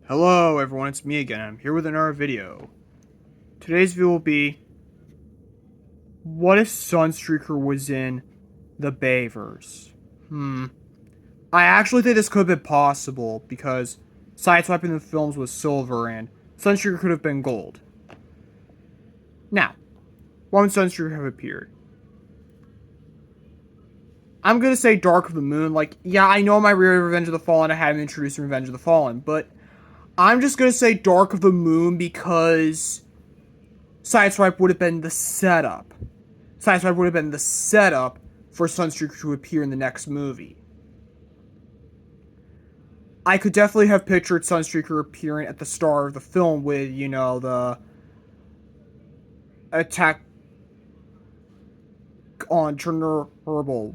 Hello everyone, it's me again. I'm here with another video. Today's video will be, what if Sunstreaker was in the Bayverse? I actually think this could have been possible because Sideswipe in the films was silver and Sunstreaker could have been gold. Now, why would Sunstreaker have appeared? I'm gonna say Dark of the Moon. Yeah, I know my Revenge of the Fallen, I had him introduced in Revenge of the Fallen, but I'm just gonna say Dark of the Moon because Sideswipe would have been the setup. Sideswipe would have been the setup for Sunstreaker to appear in the next movie. I could definitely have pictured Sunstreaker appearing at the start of the film with, the attack on Chernobyl,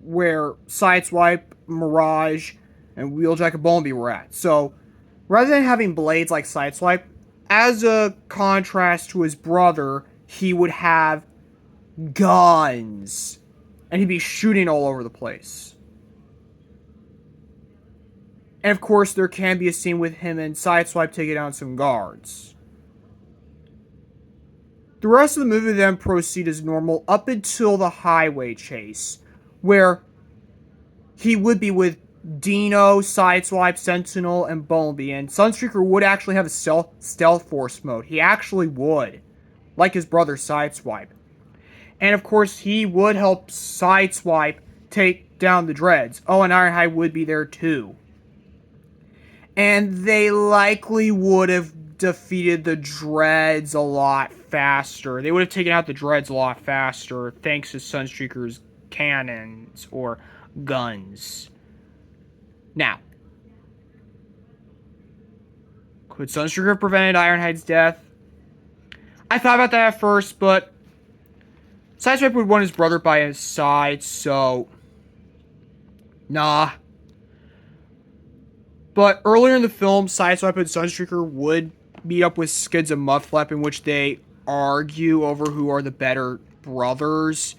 where Sideswipe, Mirage, and Wheeljack and Bumblebee were at. So, rather than having blades like Sideswipe, as a contrast to his brother, he would have guns. And he'd be shooting all over the place. And of course, there can be a scene with him and Sideswipe taking down some guards. The rest of the movie then proceed as normal up until the highway chase, where he would be with Dino, Sideswipe, Sentinel, and Bumblebee, and Sunstreaker would actually have a stealth force mode. He actually would, like his brother Sideswipe. And of course, he would help Sideswipe take down the Dreads. Oh, and Ironhide would be there too. And they likely would have defeated the Dreads a lot faster. They would have taken out the Dreads a lot faster thanks to Sunstreaker's cannons or guns. Now, could Sunstreaker have prevented Ironhide's death? I thought about that at first, but Sideswipe would want his brother by his side, so nah. But earlier in the film, Sideswipe and Sunstreaker would meet up with Skids and Mudflap, in which they argue over who are the better brothers.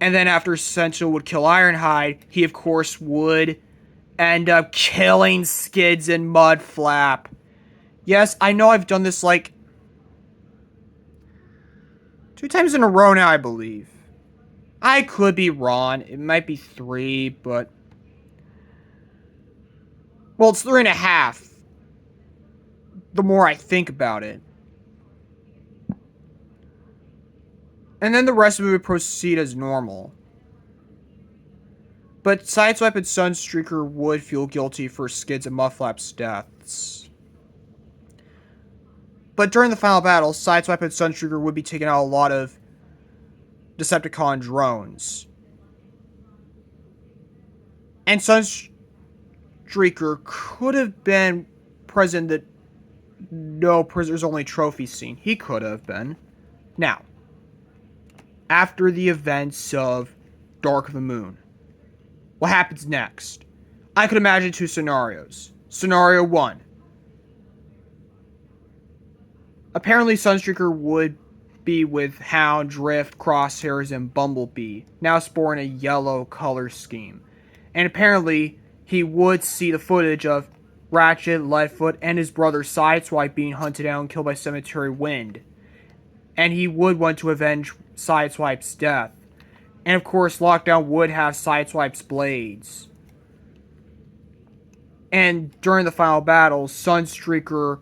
And then after Sentinel would kill Ironhide, he of course would end up killing Skids and Mudflap. Yes, I know I've done this like 2 times in a row now, I believe. I could be wrong. It might be 3, but well, it's 3.5. The more I think about it. And then the rest of it would proceed as normal. But Sideswipe and Sunstreaker would feel guilty for Skids and Mudflap's deaths. But during the final battle, Sideswipe and Sunstreaker would be taking out a lot of Decepticon drones. And Sunstreaker could have been present in the No Prisoners Only trophy scene. He could have been. Now, after the events of Dark of the Moon, what happens next? I could imagine 2 scenarios. Scenario 1. Apparently Sunstreaker would be with Hound, Drift, Crosshairs, and Bumblebee, now sporting a yellow color scheme. And apparently he would see the footage of Ratchet, Leadfoot, and his brother Sideswipe being hunted down and killed by Cemetery Wind. And he would want to avenge Sideswipe's death. And of course, Lockdown would have Sideswipe's blades. And during the final battle, Sunstreaker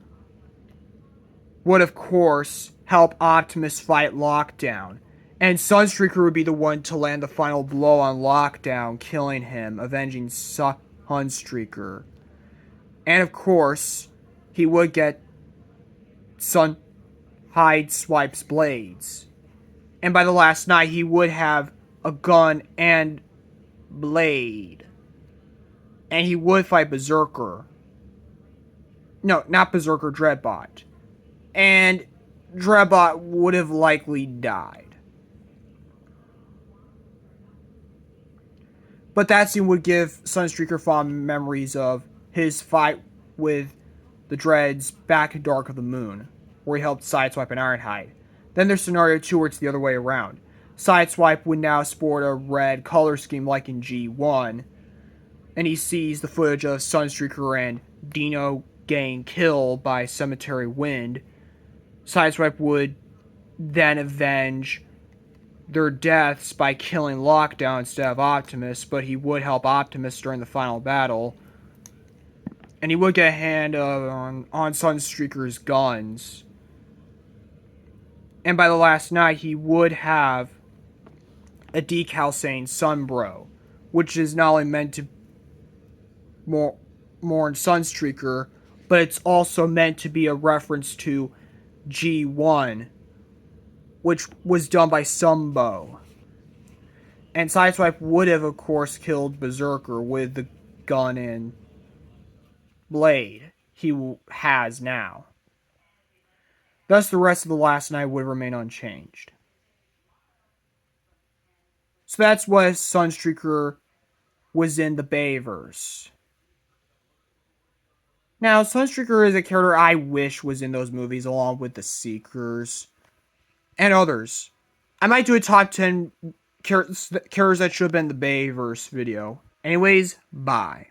would, of course, help Optimus fight Lockdown. And Sunstreaker would be the one to land the final blow on Lockdown, killing him, avenging Sunstreaker. And of course, he would get Sideswipe's blades. And by the last night, he would have a gun and blade. And he would fight Berserker. No, not Berserker, Dreadbot. And Dreadbot would have likely died. But that scene would give Sunstreaker fond memories of his fight with the Dreads back in Dark of the Moon, where he helped Sideswipe and Ironhide. Then there's scenario 2 where it's the other way around. Sideswipe would now sport a red color scheme like in G1, and he sees the footage of Sunstreaker and Dino getting killed by Cemetery Wind, Sideswipe would then avenge their deaths by killing Lockdown instead of Optimus, but he would help Optimus during the final battle. And he would get a hand on Sunstreaker's guns. And by the last night, he would have a decal saying Sunbro, which is not only meant to more in Sunstreaker, but it's also meant to be a reference to G1, which was done by Sumbo. And Sideswipe would have, of course, killed Berserker with the gun and blade he has now. Thus, the rest of the last night would remain unchanged. So that's why Sunstreaker was in the Bayverse. Now, Sunstreaker is a character I wish was in those movies along with the Seekers and others. I might do a top 10 characters that should have been in the Bayverse video. Anyways, bye.